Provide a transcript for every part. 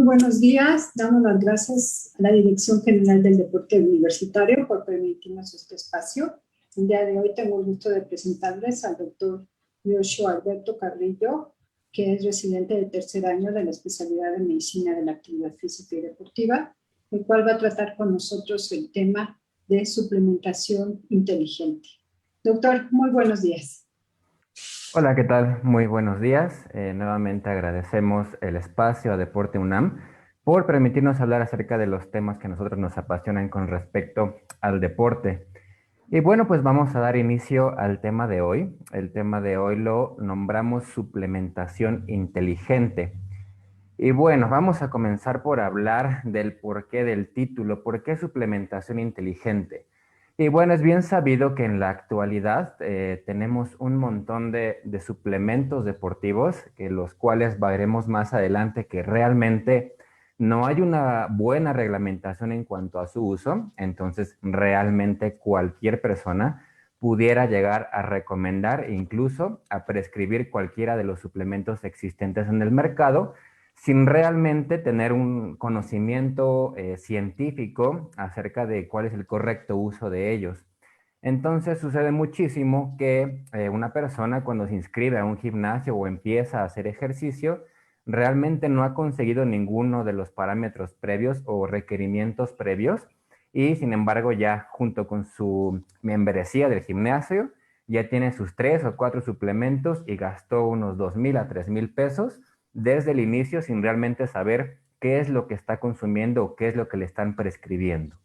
buenos días. Damos las gracias a la Dirección General del Deporte Universitario por permitirnos este espacio. El día de hoy tengo el gusto de presentarles al doctor Yoshua Alberto Carrillo, que es residente de tercer año de la especialidad de Medicina de la Actividad Física y Deportiva, el cual va a tratar con nosotros el tema de suplementación inteligente. Doctor, muy buenos días. Hola, ¿qué tal? Muy buenos días. Nuevamente agradecemos el espacio a Deporte UNAM por permitirnos hablar acerca de los temas que a nosotros nos apasionan con respecto al deporte. Y bueno, pues vamos a dar inicio al tema de hoy. El tema de hoy lo nombramos suplementación inteligente. Y bueno, vamos a comenzar por hablar del porqué del título, ¿por qué suplementación inteligente? Y bueno, es bien sabido que en la actualidad tenemos un montón de suplementos deportivos, que los cuales veremos más adelante que realmente no hay una buena reglamentación en cuanto a su uso, entonces realmente cualquier persona pudiera llegar a recomendar e incluso a prescribir cualquiera de los suplementos existentes en el mercado sin realmente tener un conocimiento científico acerca de cuál es el correcto uso de ellos. Entonces sucede muchísimo que una persona cuando se inscribe a un gimnasio o empieza a hacer ejercicio, realmente no ha conseguido ninguno de los parámetros previos o requerimientos previos y sin embargo ya junto con su membresía del gimnasio ya tiene sus 3 o 4 suplementos y gastó unos 2,000 a 3,000 pesos desde el inicio sin realmente saber qué es lo que está consumiendo o qué es lo que le están prescribiendo.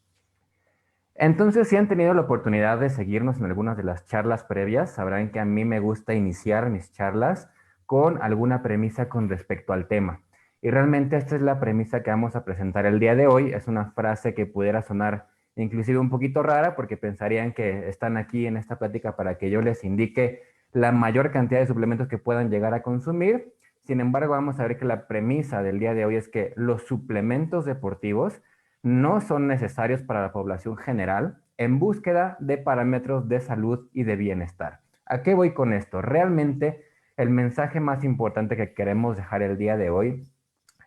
Entonces, si han tenido la oportunidad de seguirnos en algunas de las charlas previas, sabrán que a mí me gusta iniciar mis charlas con alguna premisa con respecto al tema. Y realmente esta es la premisa que vamos a presentar el día de hoy. Es una frase que pudiera sonar inclusive un poquito rara porque pensarían que están aquí en esta plática para que yo les indique la mayor cantidad de suplementos que puedan llegar a consumir. Sin embargo, vamos a ver que la premisa del día de hoy es que los suplementos deportivos no son necesarios para la población general en búsqueda de parámetros de salud y de bienestar. ¿A qué voy con esto? Realmente el mensaje más importante que queremos dejar el día de hoy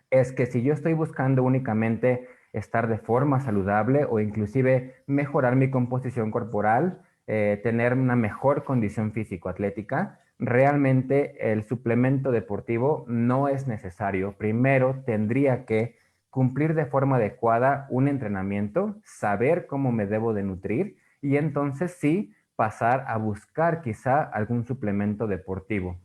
es que si yo estoy buscando únicamente estar de forma saludable o inclusive mejorar mi composición corporal, tener una mejor condición físico-atlética, realmente el suplemento deportivo no es necesario. Primero tendría que cumplir de forma adecuada un entrenamiento, saber cómo me debo de nutrir y entonces sí pasar a buscar quizá algún suplemento deportivo.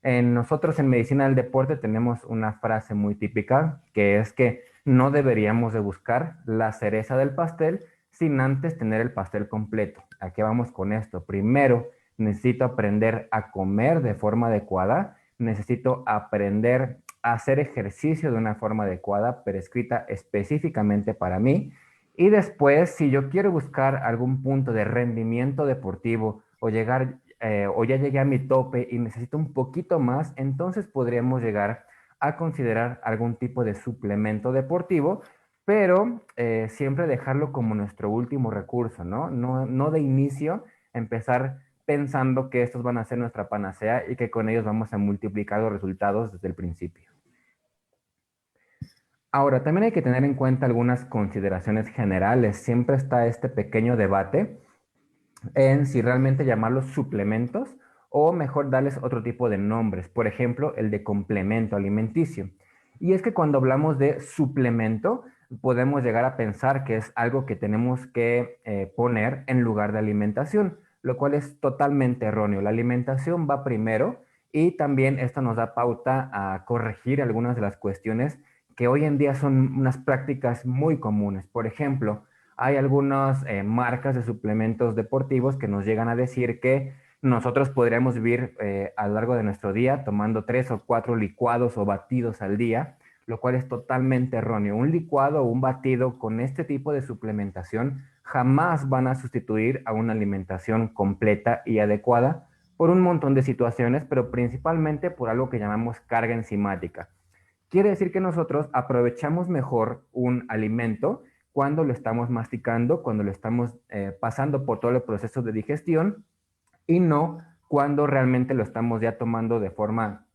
Nosotros en medicina del deporte tenemos una frase muy típica que es que no deberíamos de buscar la cereza del pastel sin antes tener el pastel completo. ¿A qué vamos con esto? Primero, necesito aprender a comer de forma adecuada, necesito aprender a hacer ejercicio de una forma adecuada, prescrita específicamente para mí. Y después, si yo quiero buscar algún punto de rendimiento deportivo o llegar o ya llegué a mi tope y necesito un poquito más, entonces podríamos llegar a considerar algún tipo de suplemento deportivo, pero siempre dejarlo como nuestro último recurso, ¿no? No de inicio empezar pensando que estos van a ser nuestra panacea y que con ellos vamos a multiplicar los resultados desde el principio. Ahora, también hay que tener en cuenta algunas consideraciones generales. Siempre está este pequeño debate en si realmente llamarlos suplementos o mejor darles otro tipo de nombres, por ejemplo, el de complemento alimenticio. Y es que cuando hablamos de suplemento, podemos llegar a pensar que es algo que tenemos que poner en lugar de alimentación, lo cual es totalmente erróneo. La alimentación va primero y también esto nos da pauta a corregir algunas de las cuestiones que hoy en día son unas prácticas muy comunes. Por ejemplo, hay algunas marcas de suplementos deportivos que nos llegan a decir que nosotros podríamos vivir a lo largo de nuestro día tomando 3 o 4 licuados o batidos al día, lo cual es totalmente erróneo. Un licuado o un batido con este tipo de suplementación jamás van a sustituir a una alimentación completa y adecuada por un montón de situaciones, pero principalmente por algo que llamamos carga enzimática. Quiere decir que nosotros aprovechamos mejor un alimento cuando lo estamos masticando, cuando lo estamos pasando por todo el proceso de digestión y no cuando realmente lo estamos ya tomando de forma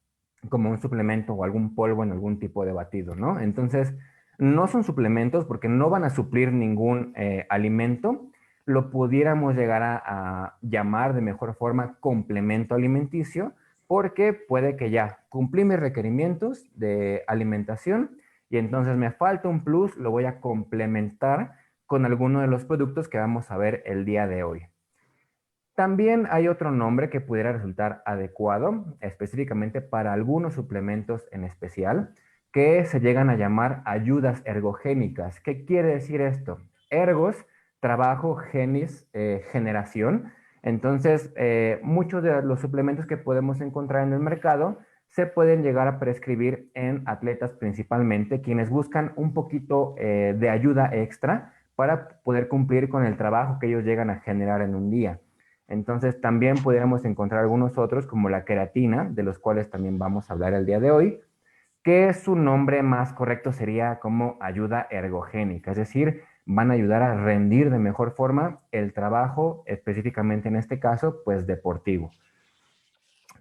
como un suplemento o algún polvo en algún tipo de batido, ¿no? Entonces, no son suplementos porque no van a suplir ningún alimento. Lo pudiéramos llegar a llamar de mejor forma complemento alimenticio porque puede que ya cumplí mis requerimientos de alimentación y entonces me falta un plus, lo voy a complementar con alguno de los productos que vamos a ver el día de hoy. También hay otro nombre que pudiera resultar adecuado, específicamente para algunos suplementos en especial, que se llegan a llamar ayudas ergogénicas. ¿Qué quiere decir esto? Ergos, trabajo, genis, generación. Entonces, muchos de los suplementos que podemos encontrar en el mercado se pueden llegar a prescribir en atletas principalmente, quienes buscan un poquito de ayuda extra para poder cumplir con el trabajo que ellos llegan a generar en un día. Entonces, también pudiéramos encontrar algunos otros, como la queratina, de los cuales también vamos a hablar el día de hoy, que su nombre más correcto sería como ayuda ergogénica, es decir, van a ayudar a rendir de mejor forma el trabajo, específicamente en este caso, pues deportivo.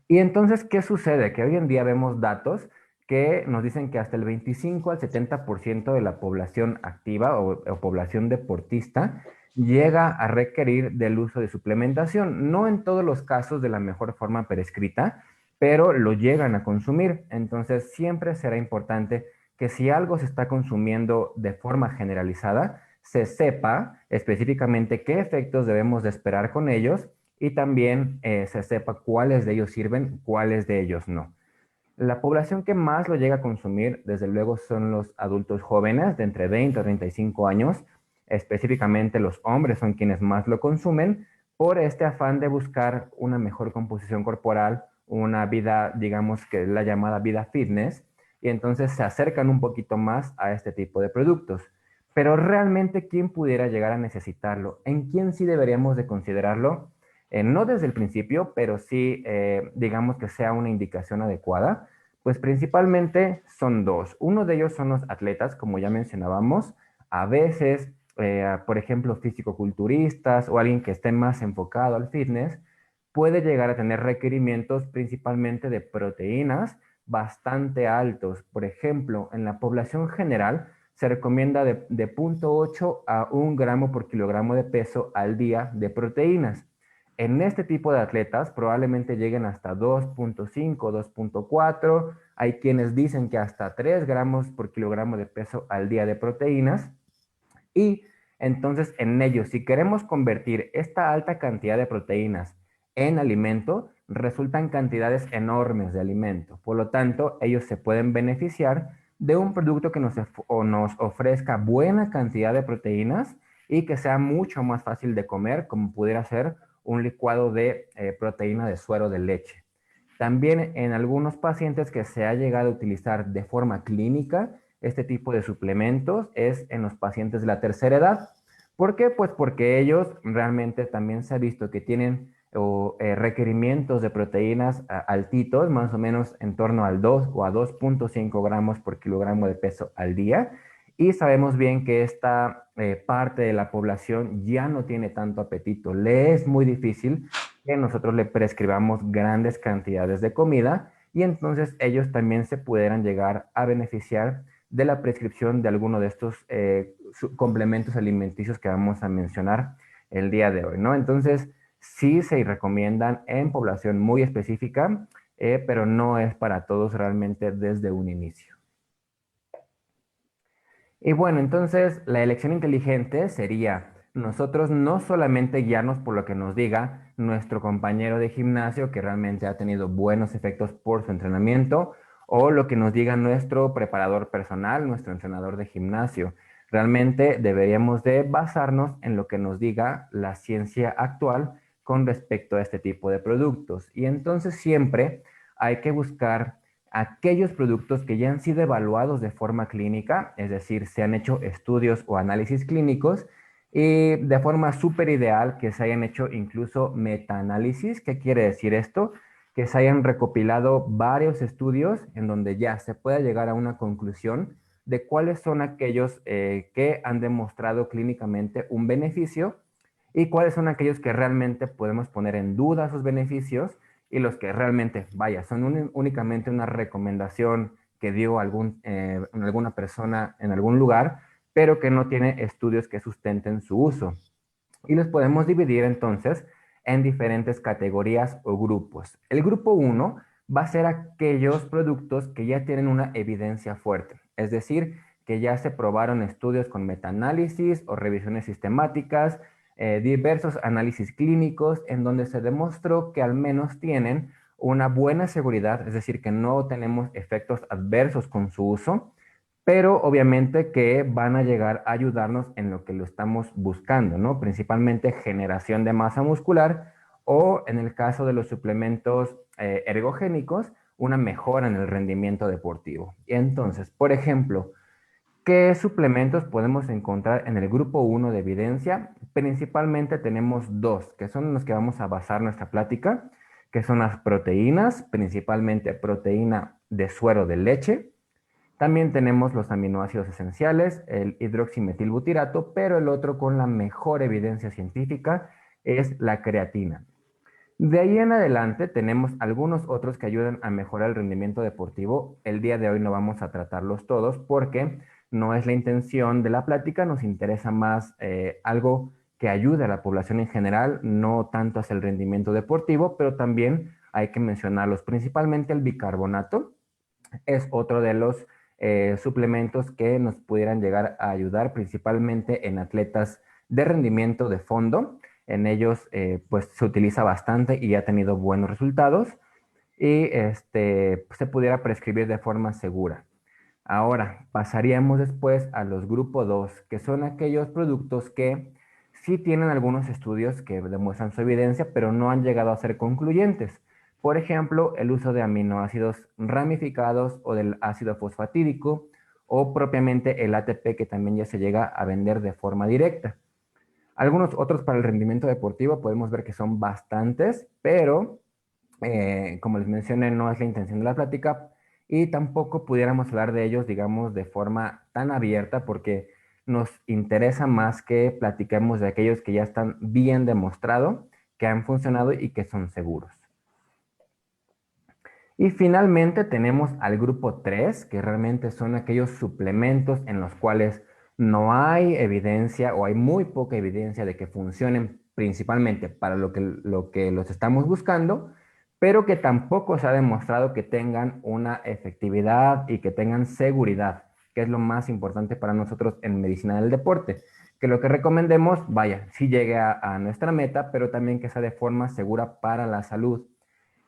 Y entonces, ¿qué sucede? Que hoy en día vemos datos que nos dicen que hasta el 25 al 70% de la población activa o población deportista llega a requerir del uso de suplementación. No en todos los casos de la mejor forma prescrita, pero lo llegan a consumir. Entonces, siempre será importante que si algo se está consumiendo de forma generalizada, se sepa específicamente qué efectos debemos de esperar con ellos y también se sepa cuáles de ellos sirven, cuáles de ellos no. La población que más lo llega a consumir, desde luego, son los adultos jóvenes de entre 20 a 35 años. Específicamente los hombres son quienes más lo consumen por este afán de buscar una mejor composición corporal, una vida, digamos que la llamada vida fitness, y entonces se acercan un poquito más a este tipo de productos. Pero realmente, ¿quién pudiera llegar a necesitarlo? ¿En quién sí deberíamos de considerarlo? No desde el principio, pero sí, digamos que sea una indicación adecuada, pues principalmente son dos. Uno de ellos son los atletas, como ya mencionábamos, a veces, por ejemplo, fisicoculturistas o alguien que esté más enfocado al fitness, puede llegar a tener requerimientos principalmente de proteínas bastante altos. Por ejemplo, en la población general se recomienda de 0,8 a 1 gramo por kilogramo de peso al día de proteínas. En este tipo de atletas probablemente lleguen hasta 2,5, 2,4. Hay quienes dicen que hasta 3 gramos por kilogramo de peso al día de proteínas. Y entonces en ellos, si queremos convertir esta alta cantidad de proteínas en alimento, resultan cantidades enormes de alimento. Por lo tanto, ellos se pueden beneficiar de un producto que nos ofrezca buena cantidad de proteínas y que sea mucho más fácil de comer, como pudiera ser un licuado de proteína de suero de leche. También en algunos pacientes que se ha llegado a utilizar de forma clínica este tipo de suplementos es en los pacientes de la tercera edad. ¿Por qué? Pues porque ellos realmente también se ha visto que tienen requerimientos de proteínas altitos, más o menos en torno al 2 o a 2,5 gramos por kilogramo de peso al día. Y sabemos bien que esta parte de la población ya no tiene tanto apetito. Le es muy difícil que nosotros le prescribamos grandes cantidades de comida y entonces ellos también se pudieran llegar a beneficiar de la prescripción de alguno de estos complementos alimenticios que vamos a mencionar el día de hoy, ¿no? Entonces, sí se recomiendan en población muy específica, pero no es para todos realmente desde un inicio. Y bueno, entonces la elección inteligente sería nosotros no solamente guiarnos por lo que nos diga nuestro compañero de gimnasio que realmente ha tenido buenos efectos por su entrenamiento o lo que nos diga nuestro preparador personal, nuestro entrenador de gimnasio. Realmente deberíamos de basarnos en lo que nos diga la ciencia actual con respecto a este tipo de productos. Y entonces siempre hay que buscar aquellos productos que ya han sido evaluados de forma clínica, es decir, se han hecho estudios o análisis clínicos y de forma súper ideal que se hayan hecho incluso metaanálisis. ¿Qué quiere decir esto? Que se hayan recopilado varios estudios en donde ya se pueda llegar a una conclusión de cuáles son aquellos que han demostrado clínicamente un beneficio y cuáles son aquellos que realmente podemos poner en duda sus beneficios y los que realmente, vaya, son únicamente una recomendación que dio alguna persona en algún lugar, pero que no tiene estudios que sustenten su uso. Y los podemos dividir entonces en diferentes categorías o grupos. El grupo 1 va a ser aquellos productos que ya tienen una evidencia fuerte, es decir, que ya se probaron estudios con metaanálisis o revisiones sistemáticas, diversos análisis clínicos en donde se demostró que al menos tienen una buena seguridad, es decir, que no tenemos efectos adversos con su uso, pero obviamente que van a llegar a ayudarnos en lo que lo estamos buscando, ¿no? Principalmente generación de masa muscular o en el caso de los suplementos ergogénicos, una mejora en el rendimiento deportivo. Y entonces, por ejemplo, ¿qué suplementos podemos encontrar en el grupo 1 de evidencia? Principalmente tenemos dos, que son los que vamos a basar nuestra plática, que son las proteínas, principalmente proteína de suero de leche. También tenemos los aminoácidos esenciales, el hidroximetilbutirato, pero el otro con la mejor evidencia científica es la creatina. De ahí en adelante tenemos algunos otros que ayudan a mejorar el rendimiento deportivo. El día de hoy no vamos a tratarlos todos porque no es la intención de la plática, nos interesa más algo que ayude a la población en general, no tanto hacia el rendimiento deportivo, pero también hay que mencionarlos, principalmente el bicarbonato es otro de los suplementos que nos pudieran llegar a ayudar principalmente en atletas de rendimiento de fondo. En ellos pues se utiliza bastante y ha tenido buenos resultados y se pudiera prescribir de forma segura. Ahora, pasaríamos después a los grupo 2, que son aquellos productos que sí tienen algunos estudios que demuestran su evidencia, pero no han llegado a ser concluyentes. Por ejemplo, el uso de aminoácidos ramificados o del ácido fosfatídico o propiamente el ATP que también ya se llega a vender de forma directa. Algunos otros para el rendimiento deportivo podemos ver que son bastantes, pero como les mencioné, no es la intención de la plática y tampoco pudiéramos hablar de ellos, digamos, de forma tan abierta porque nos interesa más que platiquemos de aquellos que ya están bien demostrados, que han funcionado y que son seguros. Y finalmente tenemos al grupo 3, que realmente son aquellos suplementos en los cuales no hay evidencia o hay muy poca evidencia de que funcionen principalmente para lo que los estamos buscando, pero que tampoco se ha demostrado que tengan una efectividad y que tengan seguridad, que es lo más importante para nosotros en medicina del deporte. Que lo que recomendemos, vaya, sí llegue a nuestra meta, pero también que sea de forma segura para la salud.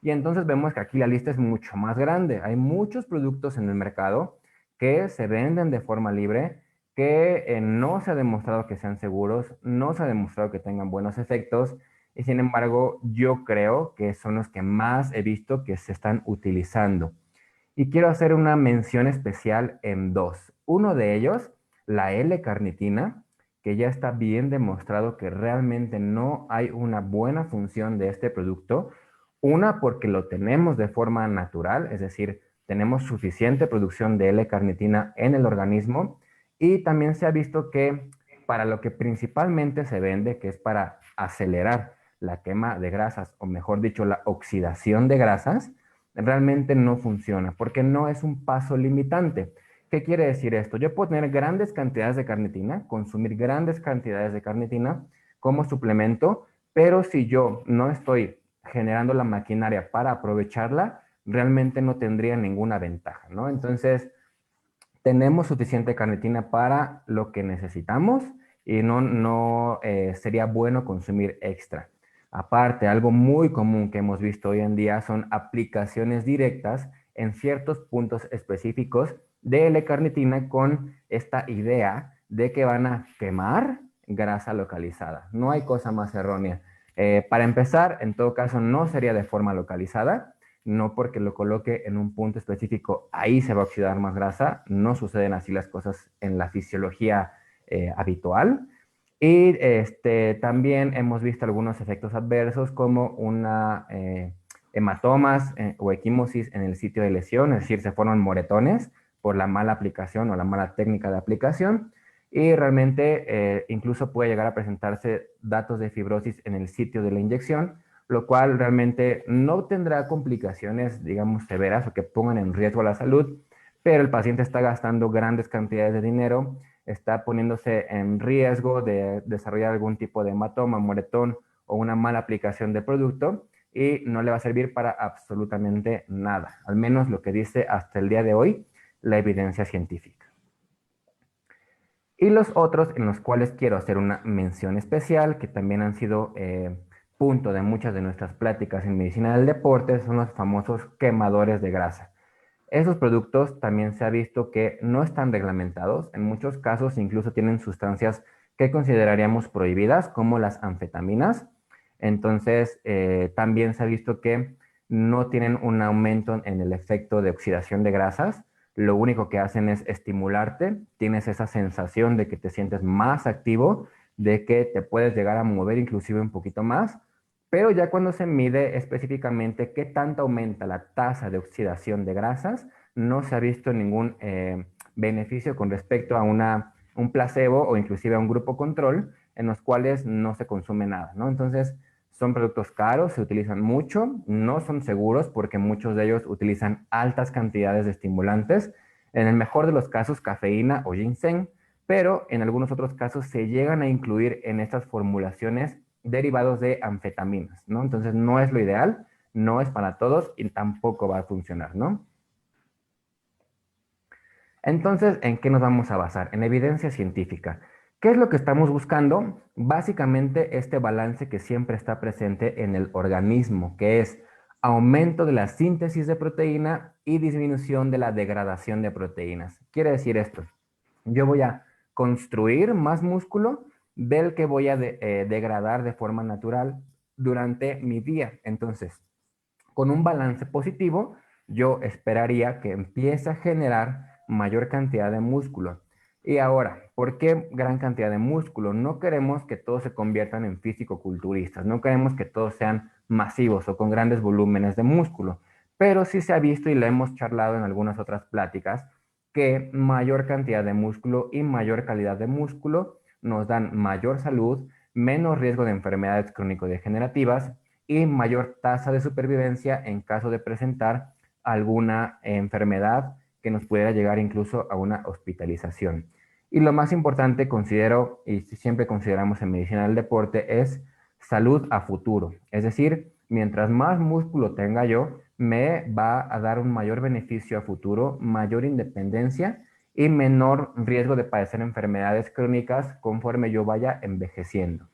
Y entonces vemos que aquí la lista es mucho más grande. Hay muchos productos en el mercado que se venden de forma libre, que no se ha demostrado que sean seguros, no se ha demostrado que tengan buenos efectos, y sin embargo yo creo que son los que más he visto que se están utilizando. Y quiero hacer una mención especial en dos. Uno de ellos, la L-carnitina, que ya está bien demostrado que realmente no hay una buena función de este producto. Una, porque lo tenemos de forma natural, es decir, tenemos suficiente producción de L-carnitina en el organismo. Y también se ha visto que para lo que principalmente se vende, que es para acelerar la quema de grasas, o mejor dicho, la oxidación de grasas, realmente no funciona porque no es un paso limitante. ¿Qué quiere decir esto? Yo puedo tener grandes cantidades de carnitina, consumir grandes cantidades de carnitina como suplemento, pero si yo no estoy generando la maquinaria para aprovecharla, realmente no tendría ninguna ventaja, ¿no? Entonces, tenemos suficiente carnitina para lo que necesitamos y no sería bueno consumir extra. Aparte, algo muy común que hemos visto hoy en día son aplicaciones directas en ciertos puntos específicos de L-carnitina con esta idea de que van a quemar grasa localizada. No hay cosa más errónea. Para empezar, en todo caso, no sería de forma localizada, no porque lo coloque en un punto específico, ahí se va a oxidar más grasa, no suceden así las cosas en la fisiología habitual. Y también hemos visto algunos efectos adversos como una hematomas o equimosis en el sitio de lesión, es decir, se forman moretones por la mala aplicación o la mala técnica de aplicación. Y realmente incluso puede llegar a presentarse datos de fibrosis en el sitio de la inyección, lo cual realmente no tendrá complicaciones, digamos, severas o que pongan en riesgo la salud, pero el paciente está gastando grandes cantidades de dinero, está poniéndose en riesgo de desarrollar algún tipo de hematoma, moretón o una mala aplicación de producto y no le va a servir para absolutamente nada, al menos lo que dice hasta el día de hoy la evidencia científica. Y los otros en los cuales quiero hacer una mención especial, que también han sido punto de muchas de nuestras pláticas en medicina del deporte, son los famosos quemadores de grasa. Esos productos también se ha visto que no están reglamentados, en muchos casos incluso tienen sustancias que consideraríamos prohibidas, como las anfetaminas. Entonces, también se ha visto que no tienen un aumento en el efecto de oxidación de grasas, lo único que hacen es estimularte, tienes esa sensación de que te sientes más activo, de que te puedes llegar a mover inclusive un poquito más, pero ya cuando se mide específicamente qué tanto aumenta la tasa de oxidación de grasas, no se ha visto ningún beneficio con respecto a un placebo o inclusive a un grupo control en los cuales no se consume nada, ¿no? Entonces, son productos caros, se utilizan mucho, no son seguros porque muchos de ellos utilizan altas cantidades de estimulantes, en el mejor de los casos cafeína o ginseng, pero en algunos otros casos se llegan a incluir en estas formulaciones derivados de anfetaminas, ¿no? Entonces no es lo ideal, no es para todos y tampoco va a funcionar, ¿no? Entonces, ¿en qué nos vamos a basar? En evidencia científica. ¿Qué es lo que estamos buscando? Básicamente este balance que siempre está presente en el organismo, que es aumento de la síntesis de proteína y disminución de la degradación de proteínas. Quiere decir esto, yo voy a construir más músculo del que voy a degradar de forma natural durante mi día. Entonces, con un balance positivo, yo esperaría que empiece a generar mayor cantidad de músculo. Y ahora, ¿por qué gran cantidad de músculo? No queremos que todos se conviertan en físico-culturistas, no queremos que todos sean masivos o con grandes volúmenes de músculo, pero sí se ha visto y lo hemos charlado en algunas otras pláticas, que mayor cantidad de músculo y mayor calidad de músculo nos dan mayor salud, menos riesgo de enfermedades crónico-degenerativas y mayor tasa de supervivencia en caso de presentar alguna enfermedad que nos pudiera llegar incluso a una hospitalización. Y lo más importante, considero, y siempre consideramos en medicina del deporte, es salud a futuro. Es decir, mientras más músculo tenga yo, me va a dar un mayor beneficio a futuro, mayor independencia y menor riesgo de padecer enfermedades crónicas conforme yo vaya envejeciendo.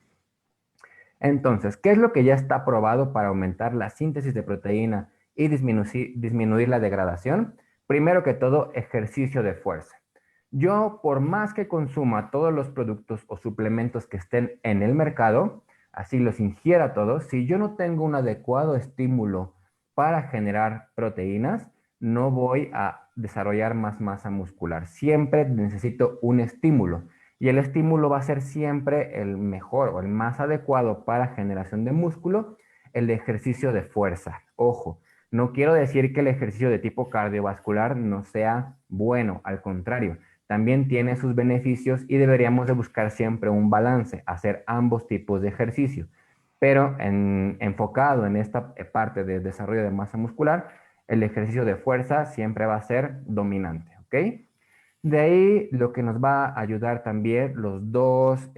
Entonces, ¿qué es lo que ya está probado para aumentar la síntesis de proteína y disminuir la degradación? Primero que todo, ejercicio de fuerza. Yo, por más que consuma todos los productos o suplementos que estén en el mercado, así los ingiera todos, si yo no tengo un adecuado estímulo para generar proteínas, no voy a desarrollar más masa muscular. Siempre necesito un estímulo y el estímulo va a ser siempre el mejor o el más adecuado para generación de músculo, el ejercicio de fuerza. Ojo, no quiero decir que el ejercicio de tipo cardiovascular no sea bueno, al contrario, también tiene sus beneficios y deberíamos de buscar siempre un balance, hacer ambos tipos de ejercicio. Pero enfocado en esta parte de desarrollo de masa muscular, el ejercicio de fuerza siempre va a ser dominante, ¿ok? De ahí lo que nos va a ayudar también los dos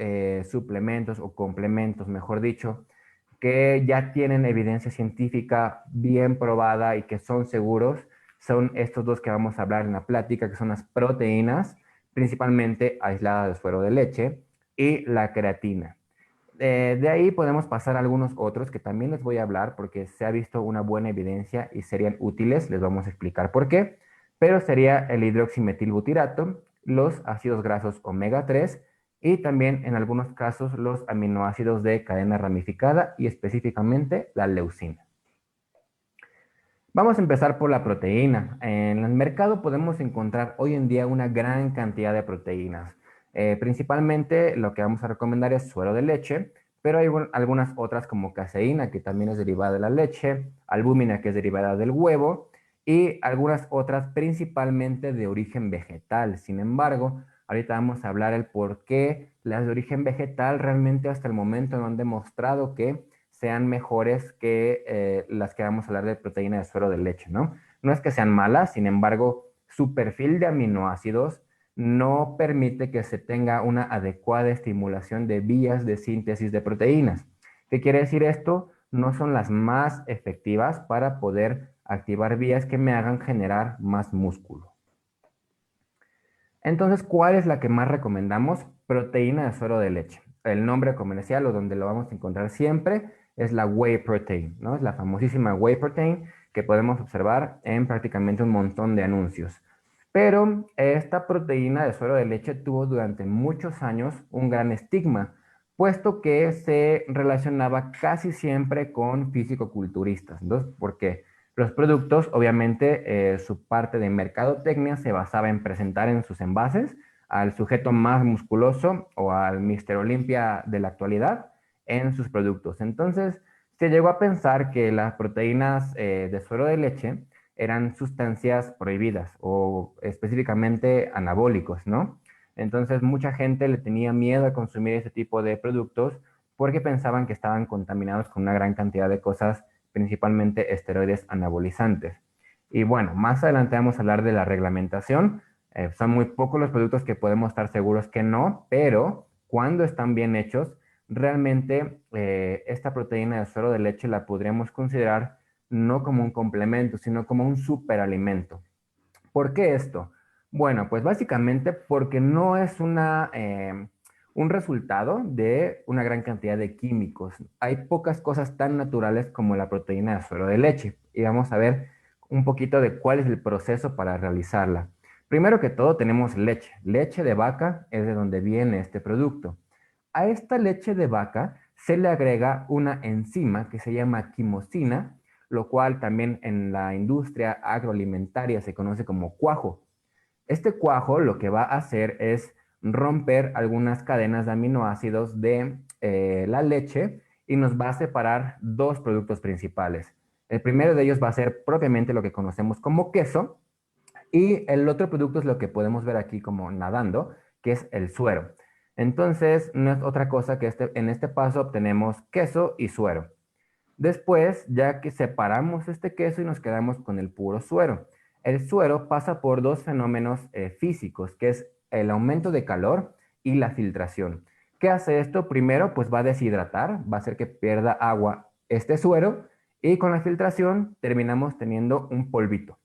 suplementos o complementos, mejor dicho, que ya tienen evidencia científica bien probada y que son seguros, son estos dos que vamos a hablar en la plática, que son las proteínas, principalmente aisladas de suero de leche, y la creatina. De ahí podemos pasar a algunos otros que también les voy a hablar porque se ha visto una buena evidencia y serían útiles, les vamos a explicar por qué, pero sería el hidroximetilbutirato, los ácidos grasos omega 3 y también en algunos casos los aminoácidos de cadena ramificada y específicamente la leucina. Vamos a empezar por la proteína. En el mercado podemos encontrar hoy en día una gran cantidad de proteínas. Principalmente lo que vamos a recomendar es suero de leche, pero hay algunas otras como caseína, que también es derivada de la leche, albúmina, que es derivada del huevo, y algunas otras principalmente de origen vegetal. Sin embargo, ahorita vamos a hablar el por qué las de origen vegetal realmente hasta el momento no han demostrado que sean mejores que las que vamos a hablar de proteína de suero de leche, ¿no? No es que sean malas, sin embargo, su perfil de aminoácidos no permite que se tenga una adecuada estimulación de vías de síntesis de proteínas. ¿Qué quiere decir esto? No son las más efectivas para poder activar vías que me hagan generar más músculo. Entonces, ¿cuál es la que más recomendamos? Proteína de suero de leche. El nombre comercial o donde lo vamos a encontrar siempre es la whey protein, ¿no? Es la famosísima whey protein que podemos observar en prácticamente un montón de anuncios. Pero esta proteína de suero de leche tuvo durante muchos años un gran estigma, puesto que se relacionaba casi siempre con físico-culturistas. Entonces, ¿por qué? Los productos, obviamente, su parte de mercadotecnia se basaba en presentar en sus envases al sujeto más musculoso o al Mr. Olympia de la actualidad en sus productos. Entonces, se llegó a pensar que las proteínas de suero de leche eran sustancias prohibidas o específicamente anabólicos, ¿no? Entonces, mucha gente le tenía miedo a consumir ese tipo de productos porque pensaban que estaban contaminados con una gran cantidad de cosas, principalmente esteroides anabolizantes. Y bueno, más adelante vamos a hablar de la reglamentación. Son muy pocos los productos que podemos estar seguros que no, pero cuando están bien hechos, realmente esta proteína de suero de leche la podríamos considerar no como un complemento, sino como un superalimento. ¿Por qué esto? Bueno, pues básicamente porque no es un resultado de una gran cantidad de químicos. Hay pocas cosas tan naturales como la proteína de suero de leche. Y vamos a ver un poquito de cuál es el proceso para realizarla. Primero que todo tenemos leche. Leche de vaca es de donde viene este producto. A esta leche de vaca se le agrega una enzima que se llama quimosina, lo cual también en la industria agroalimentaria se conoce como cuajo. Este cuajo lo que va a hacer es romper algunas cadenas de aminoácidos de la leche y nos va a separar dos productos principales. El primero de ellos va a ser propiamente lo que conocemos como queso y el otro producto es lo que podemos ver aquí como nadando, que es el suero. Entonces, no es otra cosa que en este paso obtenemos queso y suero. Después, ya que separamos este queso y nos quedamos con el puro suero. El suero pasa por dos fenómenos físicos, que es el aumento de calor y la filtración. ¿Qué hace esto? Primero, pues va a deshidratar, va a hacer que pierda agua este suero y con la filtración terminamos teniendo un polvito.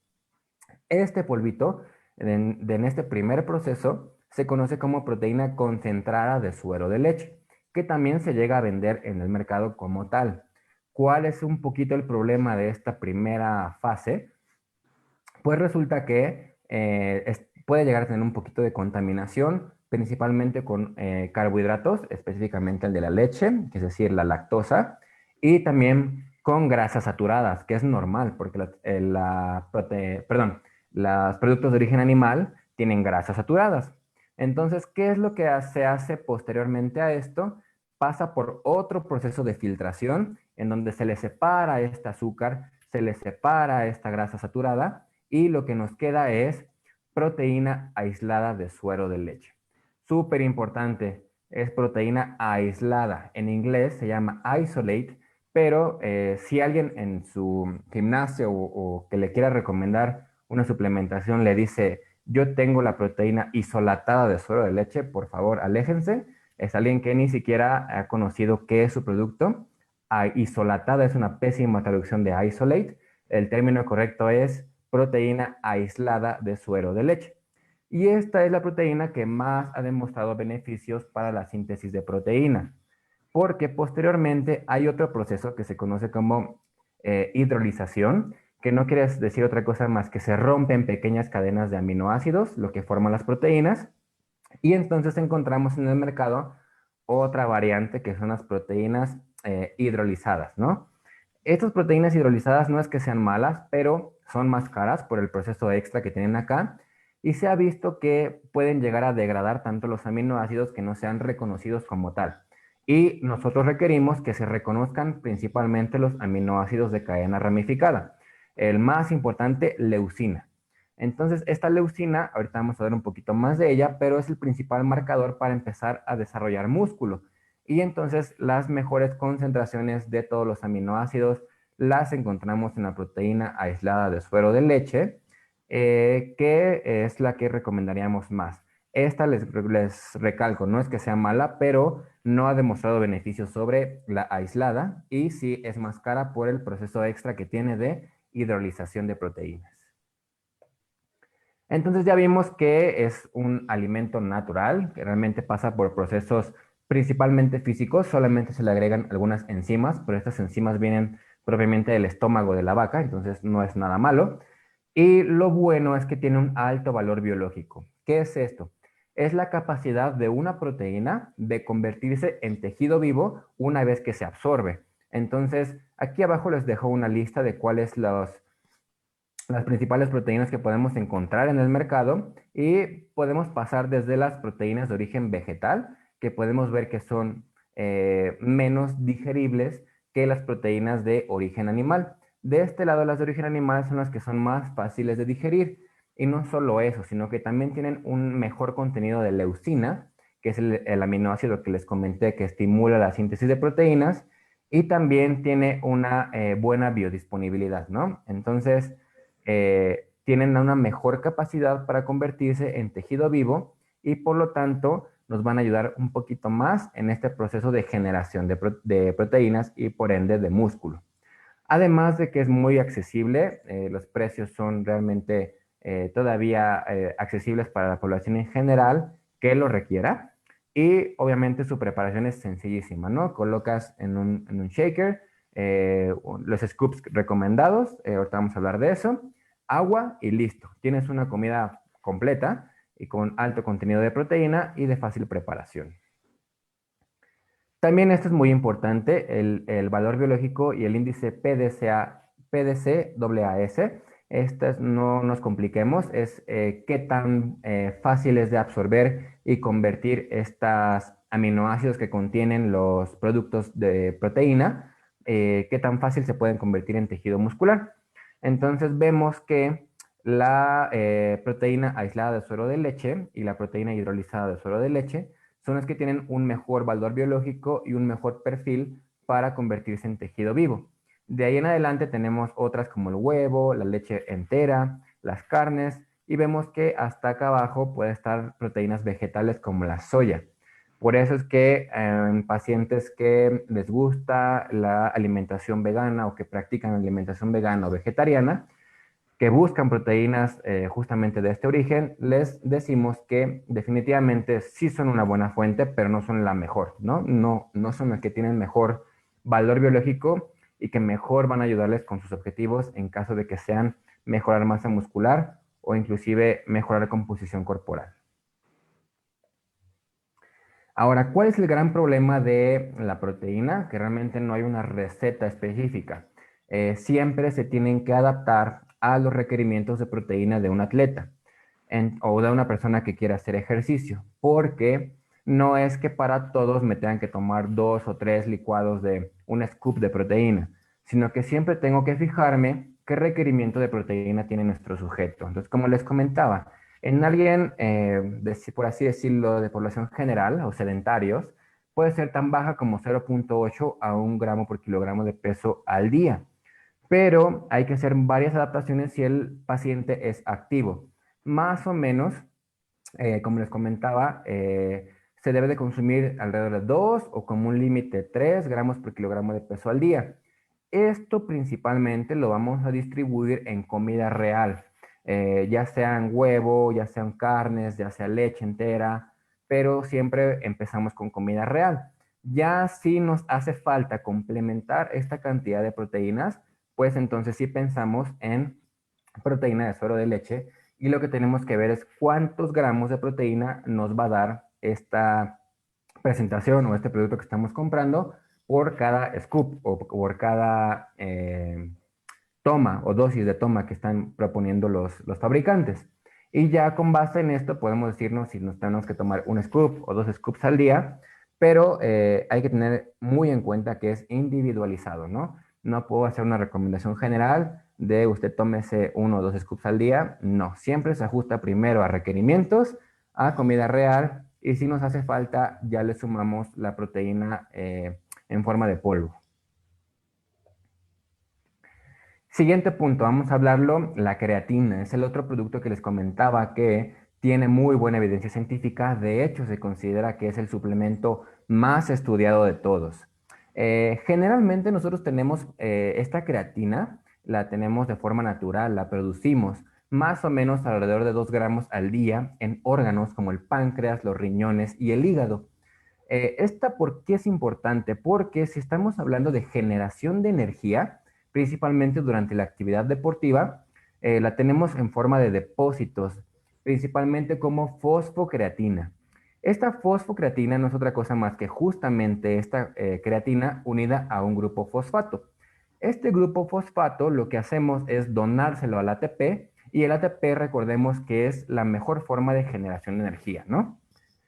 Este polvito, en este primer proceso, se conoce como proteína concentrada de suero de leche, que también se llega a vender en el mercado como tal. ¿Cuál es un poquito el problema de esta primera fase? Pues resulta que puede llegar a tener un poquito de contaminación, principalmente con carbohidratos, específicamente el de la leche, que es decir, la lactosa, y también con grasas saturadas, que es normal, porque los productos de origen animal tienen grasas saturadas. Entonces, ¿qué es lo que se hace posteriormente a esto? Pasa por otro proceso de filtración en donde se le separa este azúcar, se le separa esta grasa saturada y lo que nos queda es proteína aislada de suero de leche. Súper importante, es proteína aislada. En inglés se llama isolate, pero si alguien en su gimnasio o que le quiera recomendar una suplementación le dice, yo tengo la proteína isolatada de suero de leche, por favor, aléjense. Es alguien que ni siquiera ha conocido qué es su producto. Isolatada es una pésima traducción de isolate. El término correcto es proteína aislada de suero de leche. Y esta es la proteína que más ha demostrado beneficios para la síntesis de proteína, porque posteriormente hay otro proceso que se conoce como hidrolización, que no quiere decir otra cosa más que se rompen pequeñas cadenas de aminoácidos, lo que forman las proteínas, y entonces encontramos en el mercado otra variante que son las proteínas hidrolizadas, ¿no? Estas proteínas hidrolizadas no es que sean malas, pero son más caras por el proceso extra que tienen acá y se ha visto que pueden llegar a degradar tanto los aminoácidos que no sean reconocidos como tal. Y nosotros requerimos que se reconozcan principalmente los aminoácidos de cadena ramificada. El más importante, leucina. Entonces, esta leucina, ahorita vamos a ver un poquito más de ella, pero es el principal marcador para empezar a desarrollar músculo. y entonces las mejores concentraciones de todos los aminoácidos las encontramos en la proteína aislada de suero de leche, que es la que recomendaríamos más. Esta les recalco, no es que sea mala, pero no ha demostrado beneficios sobre la aislada y sí es más cara por el proceso extra que tiene de hidrolización de proteínas. Entonces ya vimos que es un alimento natural, que realmente pasa por procesos principalmente físicos, solamente se le agregan algunas enzimas, pero estas enzimas vienen propiamente del estómago de la vaca, entonces no es nada malo. Y lo bueno es que tiene un alto valor biológico. ¿Qué es esto? Es la capacidad de una proteína de convertirse en tejido vivo una vez que se absorbe. Entonces, aquí abajo les dejo una lista de cuáles las principales proteínas que podemos encontrar en el mercado y podemos pasar desde las proteínas de origen vegetal, que podemos ver que son menos digeribles que las proteínas de origen animal. De este lado, las de origen animal son las que son más fáciles de digerir. Y no solo eso, sino que también tienen un mejor contenido de leucina, que es el aminoácido que les comenté que estimula la síntesis de proteínas, y también tiene una buena biodisponibilidad, ¿no? Entonces, tienen una mejor capacidad para convertirse en tejido vivo y por lo tanto nos van a ayudar un poquito más en este proceso de generación de proteínas y por ende de músculo. Además de que es muy accesible, los precios son realmente todavía accesibles para la población en general que lo requiera. Y obviamente su preparación es sencillísima, ¿no? Colocas en un shaker los scoops recomendados, ahorita vamos a hablar de eso, agua y listo. Tienes una comida completa y con alto contenido de proteína y de fácil preparación. También esto es muy importante, el valor biológico y el índice PDCAAS. Estas no nos compliquemos, es qué tan fácil es de absorber y convertir estos aminoácidos que contienen los productos de proteína, qué tan fácil se pueden convertir en tejido muscular. Entonces vemos que la proteína aislada de suero de leche y la proteína hidrolizada de suero de leche son las que tienen un mejor valor biológico y un mejor perfil para convertirse en tejido vivo. De ahí en adelante tenemos otras como el huevo, la leche entera, las carnes y vemos que hasta acá abajo puede estar proteínas vegetales como la soya. Por eso es que en pacientes que les gusta la alimentación vegana o que practican alimentación vegana o vegetariana, que buscan proteínas justamente de este origen, les decimos que definitivamente sí son una buena fuente, pero no son la mejor, ¿no? No son las que tienen mejor valor biológico y que mejor van a ayudarles con sus objetivos en caso de que sean mejorar masa muscular o inclusive mejorar composición corporal. Ahora, ¿cuál es el gran problema de la proteína? Que realmente no hay una receta específica. Siempre se tienen que adaptar a los requerimientos de proteína de un atleta o de una persona que quiera hacer ejercicio, porque no es que para todos me tengan que tomar 2 o 3 licuados de un scoop de proteína, sino que siempre tengo que fijarme qué requerimiento de proteína tiene nuestro sujeto. Entonces, como les comentaba, en alguien, por así decirlo, de población general o sedentarios, puede ser tan baja como 0,8 a 1 gramo por kilogramo de peso al día. Pero hay que hacer varias adaptaciones si el paciente es activo. Más o menos, como les comentaba, se debe de consumir alrededor de 2 o como un límite 3 gramos por kilogramo de peso al día. Esto principalmente lo vamos a distribuir en comida real, ya sean huevo, ya sean carnes, ya sea leche entera, pero siempre empezamos con comida real. Ya si nos hace falta complementar esta cantidad de proteínas, pues entonces sí pensamos en proteína de suero de leche y lo que tenemos que ver es cuántos gramos de proteína nos va a dar esta presentación o este producto que estamos comprando por cada scoop o por cada toma o dosis de toma que están proponiendo los fabricantes. Y ya con base en esto podemos decirnos si nos tenemos que tomar un scoop o 2 scoops al día, pero hay que tener muy en cuenta que es individualizado, ¿no? No puedo hacer una recomendación general de usted tómese 1 o 2 scoops al día. No, siempre se ajusta primero a requerimientos, a comida real y si nos hace falta ya le sumamos la proteína en forma de polvo. Siguiente punto, vamos a hablarlo, la creatina. Es el otro producto que les comentaba que tiene muy buena evidencia científica. De hecho, se considera que es el suplemento más estudiado de todos. Generalmente nosotros tenemos esta creatina, la tenemos de forma natural, la producimos más o menos alrededor de 2 gramos al día en órganos como el páncreas, los riñones y el hígado. ¿Esta por qué es importante? Porque si estamos hablando de generación de energía, principalmente durante la actividad deportiva, la tenemos en forma de depósitos, principalmente como fosfocreatina. Esta fosfocreatina no es otra cosa más que justamente esta creatina unida a un grupo fosfato. Este grupo fosfato lo que hacemos es donárselo al ATP y el ATP recordemos que es la mejor forma de generación de energía, ¿no?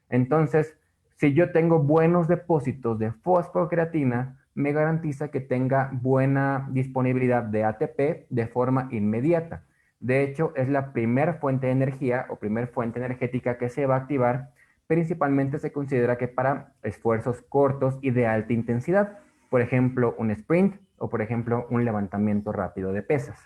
Entonces, si yo tengo buenos depósitos de fosfocreatina, me garantiza que tenga buena disponibilidad de ATP de forma inmediata. De hecho, es la primera fuente de energía o primer fuente energética que se va a activar. Principalmente se considera que para esfuerzos cortos y de alta intensidad, por ejemplo, un sprint o por ejemplo, un levantamiento rápido de pesas.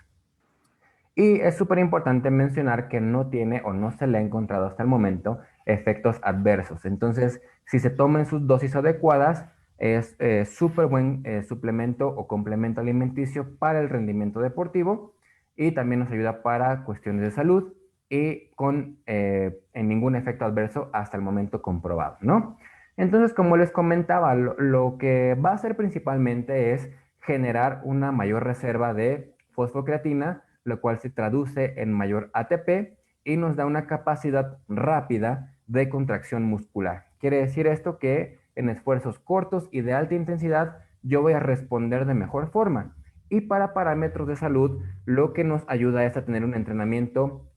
Y es súper importante mencionar que no tiene o no se le ha encontrado hasta el momento efectos adversos. Entonces, si se toman sus dosis adecuadas, es súper buen suplemento o complemento alimenticio para el rendimiento deportivo y también nos ayuda para cuestiones de salud y con en ningún efecto adverso hasta el momento comprobado, ¿no? Entonces, como les comentaba, lo que va a hacer principalmente es generar una mayor reserva de fosfocreatina, lo cual se traduce en mayor ATP y nos da una capacidad rápida de contracción muscular. Quiere decir esto que en esfuerzos cortos y de alta intensidad yo voy a responder de mejor forma. Y para parámetros de salud, lo que nos ayuda es a tener un entrenamiento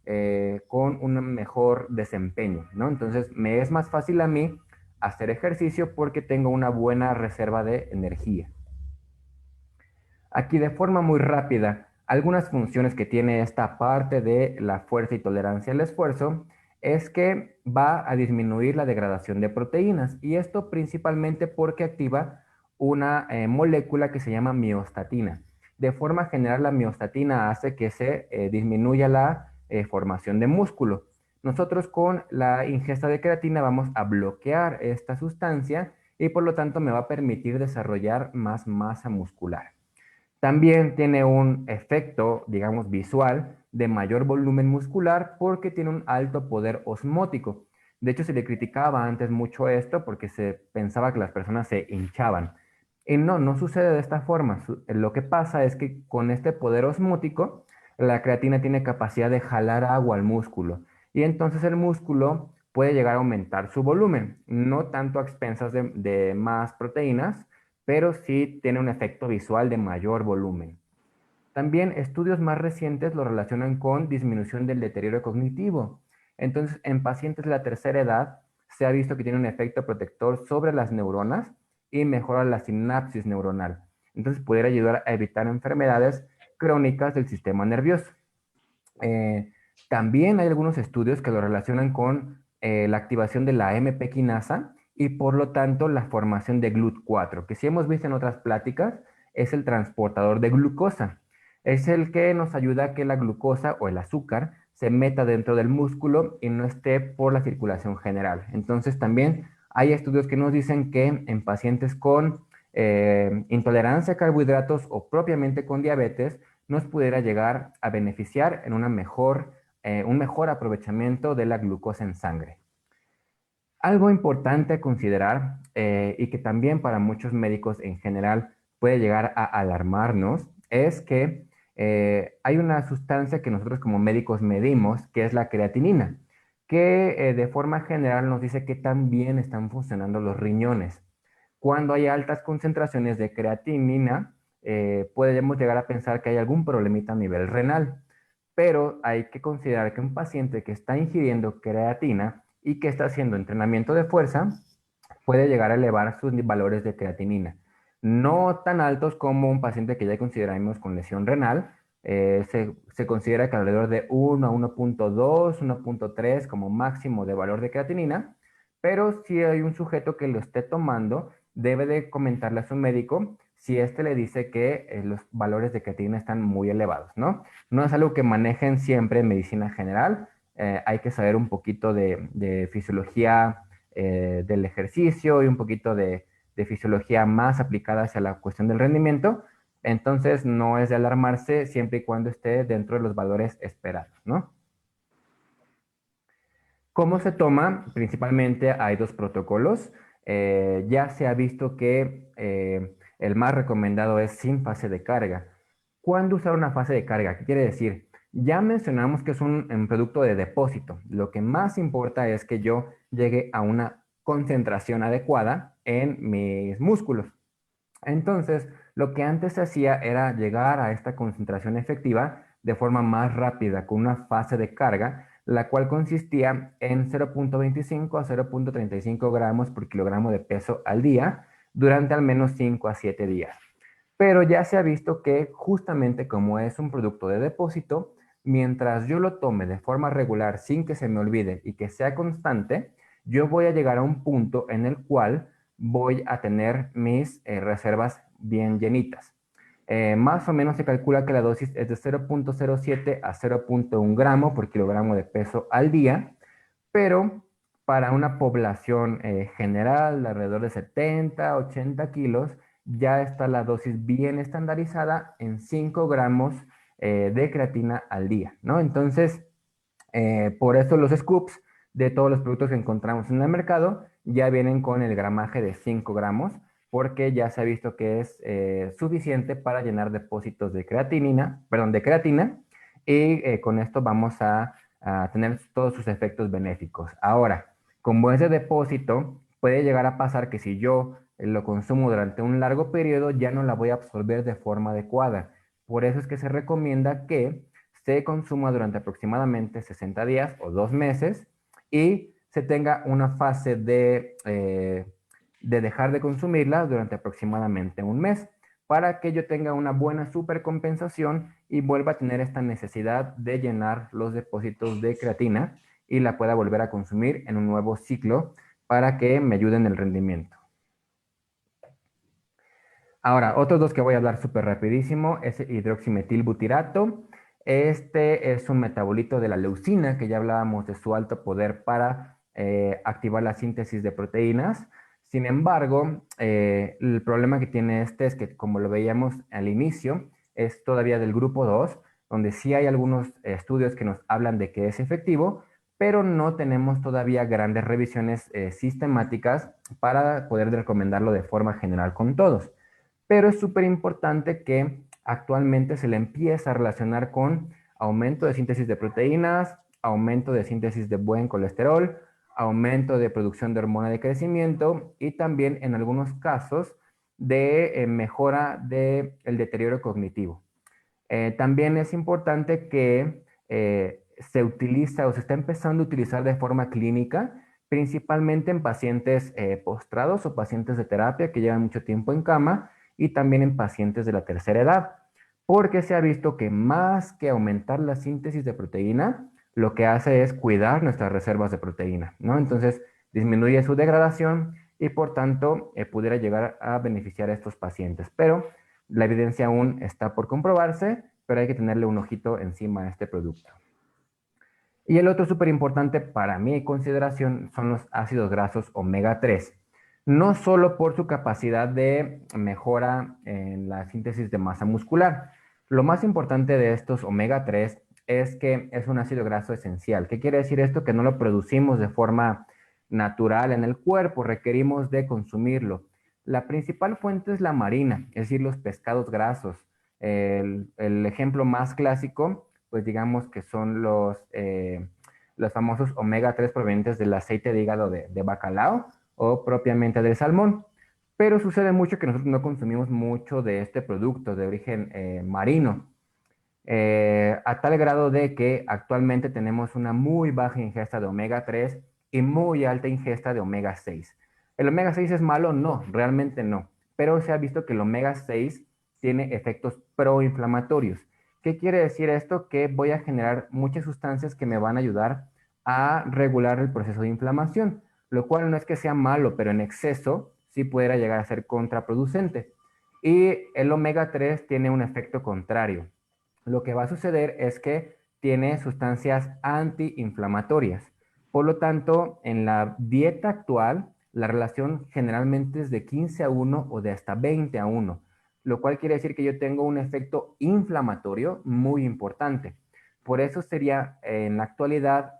con un mejor desempeño, ¿no? Entonces, me es más fácil a mí hacer ejercicio porque tengo una buena reserva de energía. Aquí de forma muy rápida, algunas funciones que tiene esta parte de la fuerza y tolerancia al esfuerzo es que va a disminuir la degradación de proteínas y esto principalmente porque activa una molécula que se llama miostatina. De forma general, la miostatina hace que se disminuya la formación de músculo. Nosotros con la ingesta de creatina vamos a bloquear esta sustancia y por lo tanto me va a permitir desarrollar más masa muscular. También tiene un efecto, digamos, visual de mayor volumen muscular porque tiene un alto poder osmótico. De hecho, se le criticaba antes mucho esto porque se pensaba que las personas se hinchaban. Y no, no sucede de esta forma. Lo que pasa es que con este poder osmótico, la creatina tiene capacidad de jalar agua al músculo. Y entonces el músculo puede llegar a aumentar su volumen, no tanto a expensas de más proteínas, pero sí tiene un efecto visual de mayor volumen. También estudios más recientes lo relacionan con disminución del deterioro cognitivo. Entonces, en pacientes de la tercera edad se ha visto que tiene un efecto protector sobre las neuronas y mejora la sinapsis neuronal. Entonces, pudiera ayudar a evitar enfermedades crónicas del sistema nervioso. Eh, También hay algunos estudios que lo relacionan con la activación de la MP quinasa y por lo tanto la formación de GLUT4, que si hemos visto en otras pláticas, es el transportador de glucosa. Es el que nos ayuda a que la glucosa o el azúcar se meta dentro del músculo y no esté por la circulación general. Entonces también hay estudios que nos dicen que en pacientes con intolerancia a carbohidratos o propiamente con diabetes, nos pudiera llegar a beneficiar en un mejor aprovechamiento de la glucosa en sangre. Algo importante a considerar y que también para muchos médicos en general puede llegar a alarmarnos es que hay una sustancia que nosotros como médicos medimos, que es la creatinina, que de forma general nos dice que también están funcionando los riñones. Cuando hay altas concentraciones de creatinina, podemos llegar a pensar que hay algún problemita a nivel renal, pero hay que considerar que un paciente que está ingiriendo creatina y que está haciendo entrenamiento de fuerza puede llegar a elevar sus valores de creatinina. No tan altos como un paciente que ya consideramos con lesión renal. Se considera que alrededor de 1 a 1.2, 1.3 como máximo de valor de creatinina, pero si hay un sujeto que lo esté tomando, debe de comentarle a su médico si éste le dice que los valores de creatinina están muy elevados, ¿no? No es algo que manejen siempre en medicina general, hay que saber un poquito de fisiología del ejercicio y un poquito de fisiología más aplicada hacia la cuestión del rendimiento, entonces no es de alarmarse siempre y cuando esté dentro de los valores esperados, ¿no? ¿Cómo se toma? Principalmente hay dos protocolos. Ya se ha visto que el más recomendado es sin fase de carga. ¿Cuándo usar una fase de carga? ¿Qué quiere decir? Ya mencionamos que es un producto de depósito. Lo que más importa es que yo llegue a una concentración adecuada en mis músculos. Entonces, lo que antes se hacía era llegar a esta concentración efectiva de forma más rápida, con una fase de carga, la cual consistía en 0.25 a 0.35 gramos por kilogramo de peso al día durante al menos 5 a 7 días. Pero ya se ha visto que justamente como es un producto de depósito, mientras yo lo tome de forma regular sin que se me olvide y que sea constante, yo voy a llegar a un punto en el cual voy a tener mis reservas bien llenitas. Más o menos se calcula que la dosis es de 0.07 a 0.1 gramo por kilogramo de peso al día, pero para una población general de alrededor de 70, 80 kilos, ya está la dosis bien estandarizada en 5 gramos de creatina al día, ¿no? Entonces, por eso los scoops de todos los productos que encontramos en el mercado ya vienen con el gramaje de 5 gramos, porque ya se ha visto que es suficiente para llenar depósitos de creatinina, perdón, de creatina, y con esto vamos a tener todos sus efectos benéficos. Ahora, como ese depósito, puede llegar a pasar que si yo lo consumo durante un largo periodo, ya no la voy a absorber de forma adecuada. Por eso es que se recomienda que se consuma durante aproximadamente 60 días o 2 meses y se tenga una fase de dejar de consumirla durante aproximadamente un mes para que yo tenga una buena supercompensación y vuelva a tener esta necesidad de llenar los depósitos de creatina y la pueda volver a consumir en un nuevo ciclo para que me ayude en el rendimiento. Ahora, otros dos que voy a hablar súper rapidísimo es el hidroximetilbutirato. Este es un metabolito de la leucina, que ya hablábamos de su alto poder para activar la síntesis de proteínas. Sin embargo, el problema que tiene este es que, como lo veíamos al inicio, es todavía del grupo 2, donde sí hay algunos estudios que nos hablan de que es efectivo, pero no tenemos todavía grandes revisiones sistemáticas para poder recomendarlo de forma general con todos. Pero es súper importante que actualmente se le empieza a relacionar con aumento de síntesis de proteínas, aumento de síntesis de buen colesterol, aumento de producción de hormona de crecimiento y también en algunos casos de mejora del deterioro cognitivo. También es importante que se utiliza o se está empezando a utilizar de forma clínica, principalmente en pacientes postrados o pacientes de terapia que llevan mucho tiempo en cama y también en pacientes de la tercera edad, porque se ha visto que más que aumentar la síntesis de proteína, lo que hace es cuidar nuestras reservas de proteína, ¿no? Entonces disminuye su degradación y por tanto pudiera llegar a beneficiar a estos pacientes. Pero la evidencia aún está por comprobarse, pero hay que tenerle un ojito encima a este producto. Y el otro súper importante para mi consideración son los ácidos grasos omega 3. No solo por su capacidad de mejora en la síntesis de masa muscular. Lo más importante de estos omega 3 es que es un ácido graso esencial. ¿Qué quiere decir esto? Que no lo producimos de forma natural en el cuerpo, requerimos de consumirlo. La principal fuente es la marina, es decir, los pescados grasos. El ejemplo más clásico pues digamos que son los famosos omega 3 provenientes del aceite de hígado de bacalao o propiamente del salmón. Pero sucede mucho que nosotros no consumimos mucho de este producto de origen marino, a tal grado de que actualmente tenemos una muy baja ingesta de omega 3 y muy alta ingesta de omega 6. ¿El omega 6 es malo? No, realmente no. Pero se ha visto que el omega 6 tiene efectos proinflamatorios. ¿Qué quiere decir esto? Que voy a generar muchas sustancias que me van a ayudar a regular el proceso de inflamación, lo cual no es que sea malo, pero en exceso sí pudiera llegar a ser contraproducente. Y el omega 3 tiene un efecto contrario. Lo que va a suceder es que tiene sustancias antiinflamatorias. Por lo tanto, en la dieta actual, la relación generalmente es de 15:1 o de hasta 20:1, lo cual quiere decir que yo tengo un efecto inflamatorio muy importante. Por eso sería en la actualidad,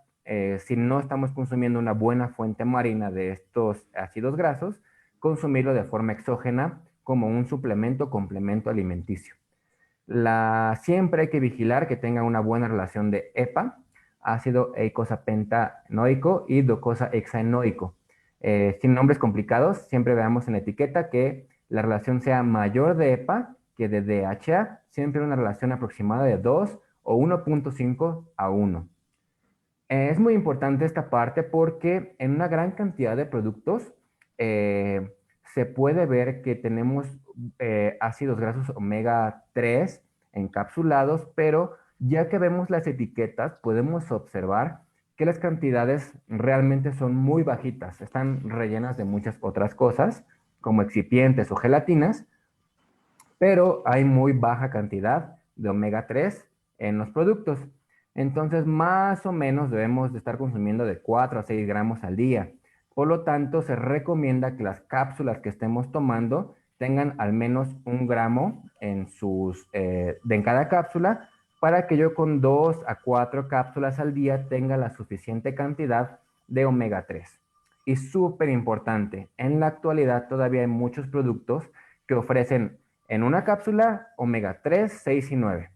si no estamos consumiendo una buena fuente marina de estos ácidos grasos, consumirlo de forma exógena como un suplemento o complemento alimenticio. Siempre hay que vigilar que tenga una buena relación de EPA, ácido eicosapentaenoico y docosahexaenoico. Sin nombres complicados, siempre veamos en la etiqueta que la relación sea mayor de EPA que de DHA, siempre una relación aproximada de 2 o 1.5:1. Es muy importante esta parte porque en una gran cantidad de productos eh, se puede ver que tenemos ácidos grasos omega 3 encapsulados, pero ya que vemos las etiquetas podemos observar que las cantidades realmente son muy bajitas, están rellenas de muchas otras cosas como excipientes o gelatinas, pero hay muy baja cantidad de omega 3 en los productos. Entonces, más o menos debemos de estar consumiendo de 4 a 6 gramos al día. Por lo tanto, se recomienda que las cápsulas que estemos tomando tengan al menos 1 gramo en cada cápsula para que yo con 2 a 4 cápsulas al día tenga la suficiente cantidad de omega 3. Y súper importante, en la actualidad todavía hay muchos productos que ofrecen en una cápsula omega 3, 6 y 9.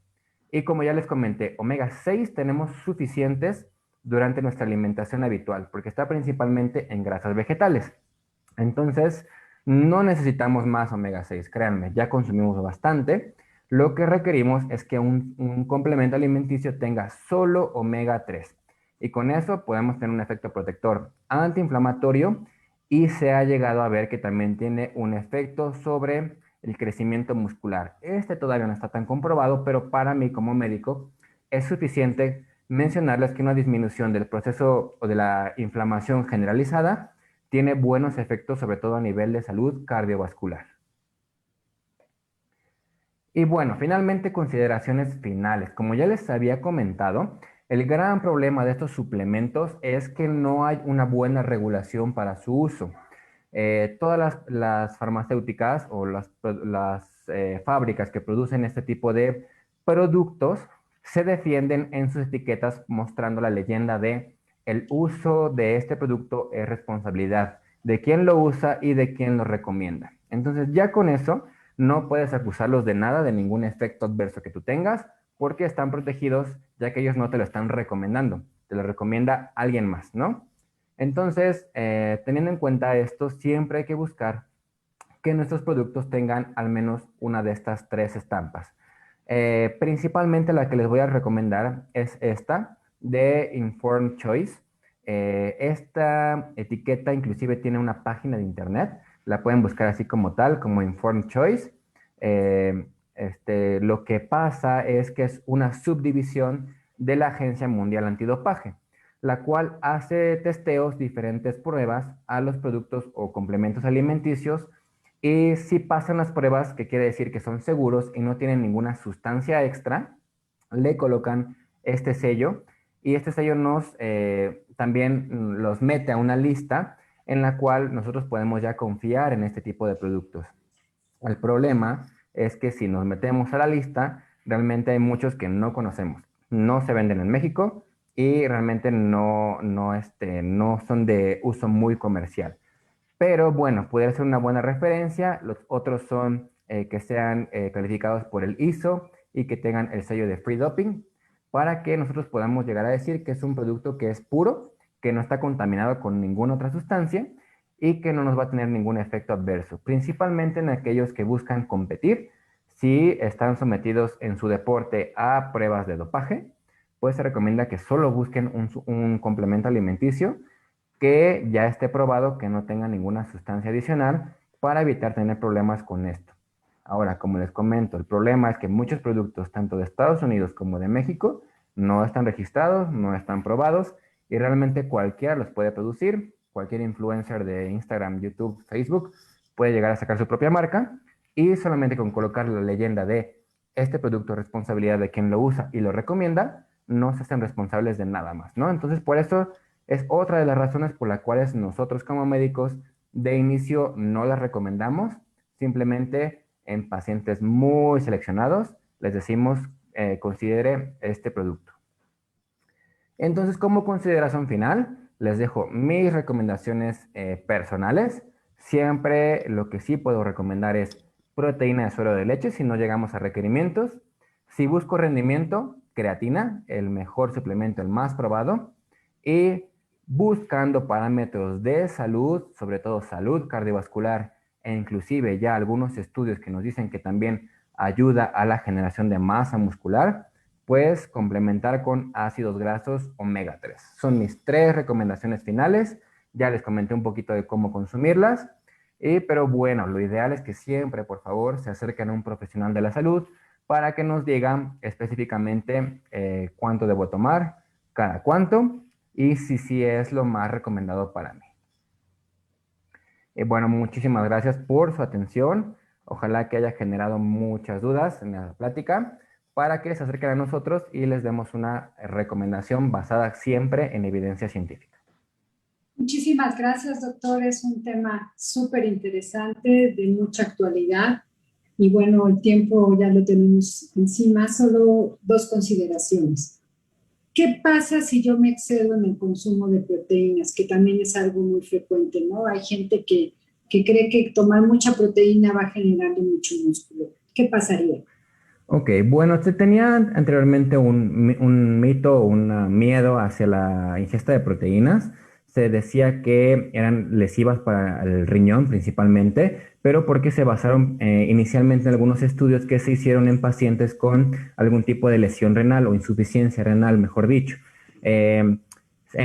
Y como ya les comenté, omega 6 tenemos suficientes durante nuestra alimentación habitual, porque está principalmente en grasas vegetales. Entonces, no necesitamos más omega 6, créanme, ya consumimos bastante. Lo que requerimos es que un complemento alimenticio tenga solo omega 3. Y con eso podemos tener un efecto protector antiinflamatorio y se ha llegado a ver que también tiene un efecto sobre el crecimiento muscular. Este todavía no está tan comprobado, pero para mí como médico es suficiente mencionarles que una disminución del proceso o de la inflamación generalizada tiene buenos efectos, sobre todo a nivel de salud cardiovascular. Y bueno, finalmente consideraciones finales. Como ya les había comentado, el gran problema de estos suplementos es que no hay una buena regulación para su uso. Todas las farmacéuticas o las fábricas que producen este tipo de productos se defienden en sus etiquetas mostrando la leyenda de el uso de este producto es responsabilidad de quien lo usa y de quien lo recomienda. Entonces ya con eso no puedes acusarlos de nada, de ningún efecto adverso que tú tengas, porque están protegidos ya que ellos no te lo están recomendando, te lo recomienda alguien más, ¿no? Entonces, teniendo en cuenta esto, siempre hay que buscar que nuestros productos tengan al menos una de estas tres estampas. Principalmente la que les voy a recomendar es esta de Informed Choice. Esta etiqueta inclusive tiene una página de internet, la pueden buscar así como tal, como Informed Choice. Lo que pasa es que es una subdivisión de la Agencia Mundial Antidopaje, la cual hace testeos, diferentes pruebas a los productos o complementos alimenticios y si pasan las pruebas, que quiere decir que son seguros y no tienen ninguna sustancia extra, le colocan este sello y este sello también los mete a una lista en la cual nosotros podemos ya confiar en este tipo de productos. El problema es que si nos metemos a la lista, realmente hay muchos que no conocemos. No se venden en México y realmente no son de uso muy comercial. Pero bueno, puede ser una buena referencia. Los otros son que sean calificados por el ISO y que tengan el sello de Free Doping para que nosotros podamos llegar a decir que es un producto que es puro, que no está contaminado con ninguna otra sustancia y que no nos va a tener ningún efecto adverso, principalmente en aquellos que buscan competir. Si están sometidos en su deporte a pruebas de dopaje, pues se recomienda que solo busquen un complemento alimenticio que ya esté probado que no tenga ninguna sustancia adicional para evitar tener problemas con esto. Ahora, como les comento, el problema es que muchos productos, tanto de Estados Unidos como de México, no están registrados, no están probados y realmente cualquiera los puede producir cualquier influencer de Instagram, YouTube, Facebook, puede llegar a sacar su propia marca y solamente con colocar la leyenda de este producto es responsabilidad de quien lo usa y lo recomienda, no se hacen responsables de nada más, ¿no? Entonces, por eso es otra de las razones por las cuales nosotros como médicos de inicio no las recomendamos, simplemente en pacientes muy seleccionados les decimos considere este producto. Entonces, como consideración final, les dejo mis recomendaciones personales. Siempre lo que sí puedo recomendar es proteína de suero de leche si no llegamos a requerimientos. Si busco rendimiento, creatina, el mejor suplemento, el más probado. Y buscando parámetros de salud, sobre todo salud cardiovascular e inclusive ya algunos estudios que nos dicen que también ayuda a la generación de masa muscular, pues complementar con ácidos grasos omega 3. Son mis 3 recomendaciones finales. Ya les comenté un poquito de cómo consumirlas, pero bueno, lo ideal es que siempre, por favor, se acerquen a un profesional de la salud para que nos digan específicamente cuánto debo tomar, cada cuánto, y si sí es lo más recomendado para mí. Bueno, muchísimas gracias por su atención. Ojalá que haya generado muchas dudas en la plática para que se acerquen a nosotros y les demos una recomendación basada siempre en evidencia científica. Muchísimas gracias, doctor. Es un tema súper interesante, de mucha actualidad. Y bueno, el tiempo ya lo tenemos encima. Solo 2 consideraciones. ¿Qué pasa si yo me excedo en el consumo de proteínas? Que también es algo muy frecuente, ¿no? Hay gente que cree que tomar mucha proteína va generando mucho músculo. ¿Qué pasaría? Ok, bueno, se tenía anteriormente un mito, un miedo hacia la ingesta de proteínas. Se decía que eran lesivas para el riñón principalmente, pero porque se basaron inicialmente en algunos estudios que se hicieron en pacientes con algún tipo de lesión renal o insuficiencia renal, mejor dicho. En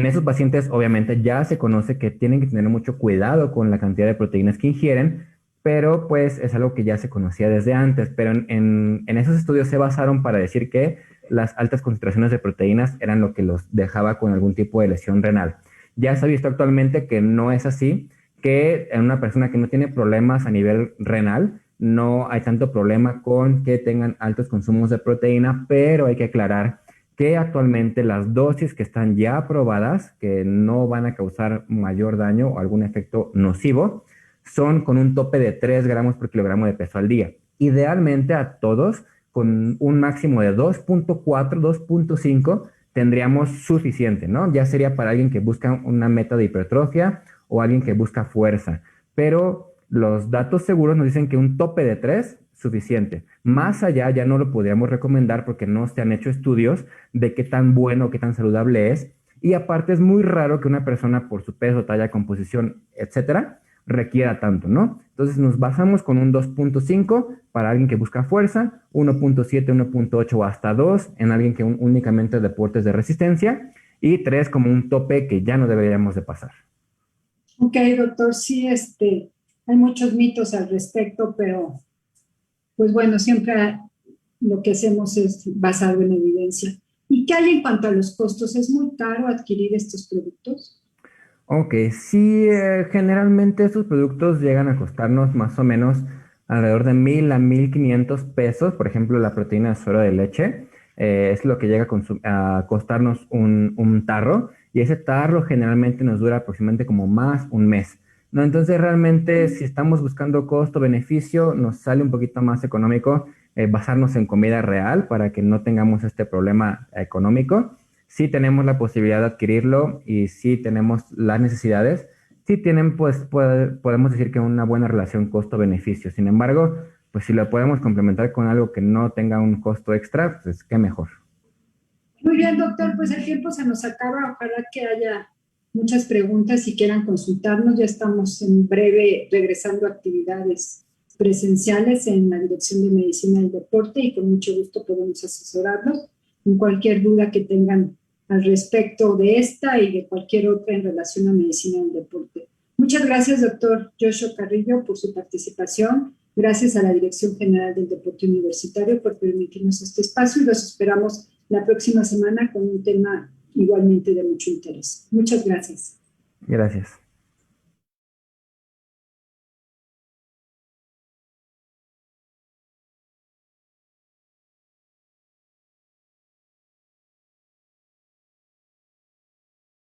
esos pacientes obviamente ya se conoce que tienen que tener mucho cuidado con la cantidad de proteínas que ingieren, pero pues es algo que ya se conocía desde antes, pero en esos estudios se basaron para decir que las altas concentraciones de proteínas eran lo que los dejaba con algún tipo de lesión renal. Ya se ha visto actualmente que no es así, que en una persona que no tiene problemas a nivel renal, no hay tanto problema con que tengan altos consumos de proteína, pero hay que aclarar que actualmente las dosis que están ya aprobadas, que no van a causar mayor daño o algún efecto nocivo, son con un tope de 3 gramos por kilogramo de peso al día. Idealmente a todos, con un máximo de 2.4, 2.5, tendríamos suficiente, ¿no? Ya sería para alguien que busca una meta de hipertrofia o alguien que busca fuerza. Pero los datos seguros nos dicen que un tope de 3 suficiente. Más allá ya no lo podríamos recomendar porque no se han hecho estudios de qué tan bueno, qué tan saludable es. Y aparte es muy raro que una persona por su peso, talla, composición, etcétera, requiera tanto, ¿no? Entonces nos basamos con un 2.5 para alguien que busca fuerza, 1.7, 1.8 o hasta 2 en alguien que únicamente deportes de resistencia y 3 como un tope que ya no deberíamos de pasar. Ok, doctor, sí, hay muchos mitos al respecto, pero pues bueno, siempre lo que hacemos es basado en evidencia. ¿Y qué hay en cuanto a los costos? ¿Es muy caro adquirir estos productos? Ok, sí, generalmente estos productos llegan a costarnos más o menos alrededor de 1,000 a 1,500 pesos. Por ejemplo, la proteína de suero de leche es lo que llega a costarnos un tarro y ese tarro generalmente nos dura aproximadamente como más un mes, ¿no? Entonces realmente si estamos buscando costo-beneficio, nos sale un poquito más económico basarnos en comida real para que no tengamos este problema económico. Sí tenemos la posibilidad de adquirirlo y sí tenemos las necesidades, sí tienen, pues podemos decir que una buena relación costo-beneficio. Sin embargo, pues si lo podemos complementar con algo que no tenga un costo extra, pues qué mejor. Muy bien, doctor, pues el tiempo se nos acaba. Ojalá que haya muchas preguntas y quieran consultarnos. Ya estamos en breve regresando a actividades presenciales en la Dirección de Medicina del Deporte y con mucho gusto podemos asesorarlos en cualquier duda que tengan al respecto de esta y de cualquier otra en relación a medicina del deporte. Muchas gracias, doctor Joshua Carrillo, por su participación. Gracias a la Dirección General del Deporte Universitario por permitirnos este espacio y los esperamos la próxima semana con un tema igualmente de mucho interés. Muchas gracias. Gracias.